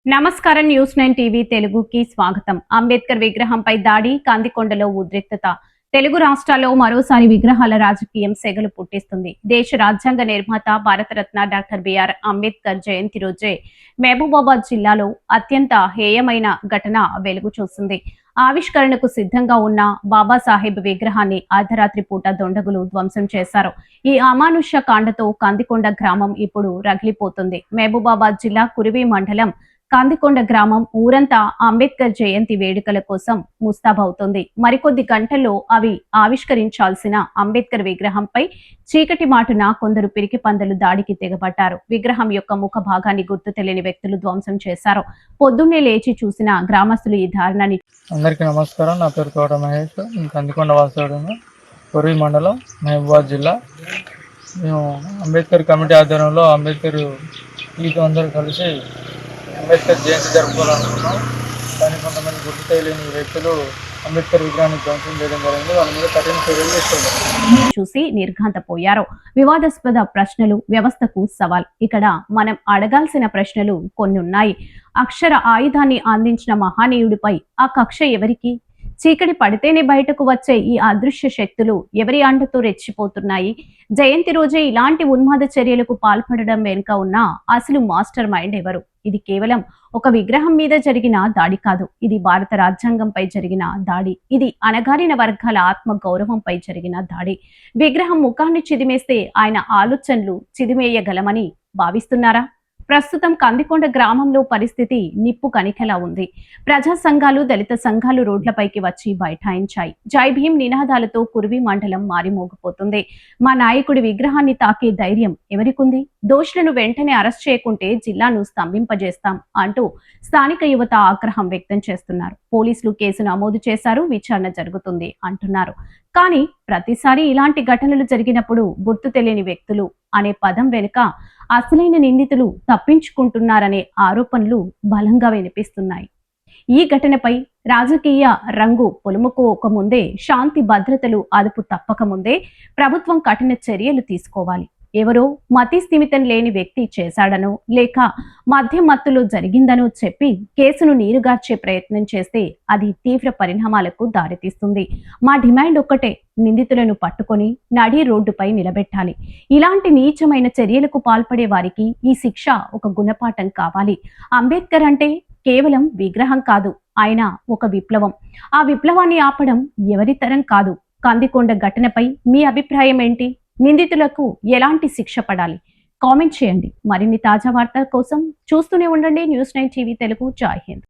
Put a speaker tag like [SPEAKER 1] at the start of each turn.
[SPEAKER 1] నమస్కారం news 9 TV తెలుగుకి స్వాగతం. అంబేద్కర్ విగ్రహంపై దాడి, కందికొండలో ఉద్రిక్తత. తెలుగు రాష్ట్రాల్లో మరోసారి విగ్రహాల రాజకీయం సెగలు పుట్టిస్తుంది. దేశ రాజ్యాంగ నిర్మాత భారతరత్న డాక్టర్ బిఆర్ అంబేద్కర్ జయంతి రోజే మహబూబాబాద్ జిల్లాలో అత్యంత హేయమైన ఘటన వెలుగు చూసింది. ఆవిష్కరణకు సిద్ధంగా ఉన్న బాబాసాహెబ్ విగ్రహాన్ని అర్ధరాత్రి పూట దొండగులు ధ్వంసం చేశారు. ఈ అమానుష్య కాండతో కందికొండ గ్రామం ఇప్పుడు రగిలిపోతుంది. మహబూబాబాద్ జిల్లా కురివి మండలం కందికొండ గ్రామం ఊరంతా అంబేద్కర్ జయంతి వేడుకల కోసం ముస్తాబవుతోంది. మరికొద్ది గంటల్లో అవి ఆవిష్కరించాల్సిన అంబేద్కర్ విగ్రహంపై చీకటి మాటున కొందరు పిరికి పందలు దాడికి తెగబడ్డారు. విగ్రహం యొక్క ముఖ భాగాన్ని గుర్తు తెలియని వ్యక్తులు ధ్వంసం చేశారు. పొద్దున్నే లేచి చూసిన గ్రామస్తులు ఈ దారుణాన్ని.
[SPEAKER 2] అందరికీ నమస్కారం. నా పేరు తోట మహేష్. కందికొండ వాసుడు, కురివి మండలం, మహబూబాబాద్ జిల్లా. మేము అంబేద్కర్ కమిటీ ఆధ్వర్యంలో అంబేద్కర్ ఈతో అందరూ కలిసి అంబేద్కర్ జయంతి జరుపుకోవాలనుకున్నాం. కానీ కొంతమంది గుర్తు తెలియని వ్యక్తులు అంబేద్కర్ విగ్రహాన్ని ధ్వంసం చేయడం జరిగింది. వాళ్ళ మీద కఠిన చర్యలు తీసుకున్నారు.
[SPEAKER 1] చూసి నిర్ఘాంతపోయారు. వివాదాస్పద ప్రశ్నలు వ్యవస్థకు సవాల్. ఇక్కడ మనం అడగాల్సిన ప్రశ్నలు కొన్ని ఉన్నాయి. అక్షర ఆయుధాన్ని అందించిన మహానీయుడిపై ఆ కక్ష ఎవరికి? చీకటి పడితేనే బయటకు వచ్చే ఈ అదృశ్య శక్తులు ఎవరి అండతో రెచ్చిపోతున్నాయి? జయంతి రోజే ఇలాంటి ఉన్మాద చర్యలకు పాల్పడడం వెనుక ఉన్న అసలు మాస్టర్ మైండ్ ఎవరు? ఇది కేవలం ఒక విగ్రహం మీద జరిగిన దాడి కాదు. ఇది భారత రాజ్యాంగంపై జరిగిన దాడి. ఇది అణగారిన వర్గాల ఆత్మ గౌరవంపై జరిగిన దాడి. విగ్రహం ముఖాన్ని చిదిమేస్తే ఆయన ఆలోచనలు చిదిమేయగలమని భావిస్తున్నారా? ప్రస్తుతం కందికొండ గ్రామంలో పరిస్థితి నిప్పు కణికలా ఉంది. ప్రజా సంఘాలు, దళిత సంఘాలు రోడ్లపైకి వచ్చి బైఠాయించాయి. జై భీం నినాదాలతో కురివి మండలం మారిమోగిపోతుంది. మా నాయకుడి విగ్రహాన్ని తాకే ధైర్యం ఎవరికుంది? దోషులను వెంటనే అరెస్ట్ చేయకుంటే జిల్లాను స్తంభింపజేస్తాం అంటూ స్థానిక యువత ఆగ్రహం వ్యక్తం చేస్తున్నారు. పోలీసులు కేసు నమోదు చేశారు, విచారణ జరుగుతుంది అంటున్నారు. కానీ ప్రతిసారి ఇలాంటి ఘటనలు జరిగినప్పుడు గుర్తు తెలియని వ్యక్తులు అనే పదం వెనుక అసలైన నిందితులు తప్పించుకుంటున్నారనే ఆరోపణలు బలంగా వినిపిస్తున్నాయి. ఈ ఘటనపై రాజకీయ రంగు పొలుముకోక ముందే, శాంతి భద్రతలు అదుపు తప్పక ముందే ప్రభుత్వం కఠిన చర్యలు తీసుకోవాలి. ఎవరో మతి స్థిమితం లేని వ్యక్తి చేశాడనో లేక మద్య మత్తులో జరిగిందనో చెప్పి కేసును నీరుగార్చే ప్రయత్నం చేస్తే అది తీవ్ర పరిణామాలకు దారితీస్తుంది. మా డిమాండ్ ఒక్కటే, నిందితులను పట్టుకొని నడి రోడ్డుపై నిలబెట్టాలి. ఇలాంటి నీచమైన చర్యలకు పాల్పడే వారికి ఈ శిక్ష ఒక గుణపాఠం కావాలి. అంబేద్కర్ అంటే కేవలం విగ్రహం కాదు, ఆయన ఒక విప్లవం. ఆ విప్లవాన్ని ఆపడం ఎవరి తరం కాదు. కందికొండ ఘటనపై మీ అభిప్రాయం ఏంటి? నిందితులకు ఎలాంటి శిక్ష పడాలి? కామెంట్ చేయండి. మరిన్ని తాజా వార్తల కోసం చూస్తూనే ఉండండి న్యూస్ 9 టీవీ తెలుగు. జై హింద్.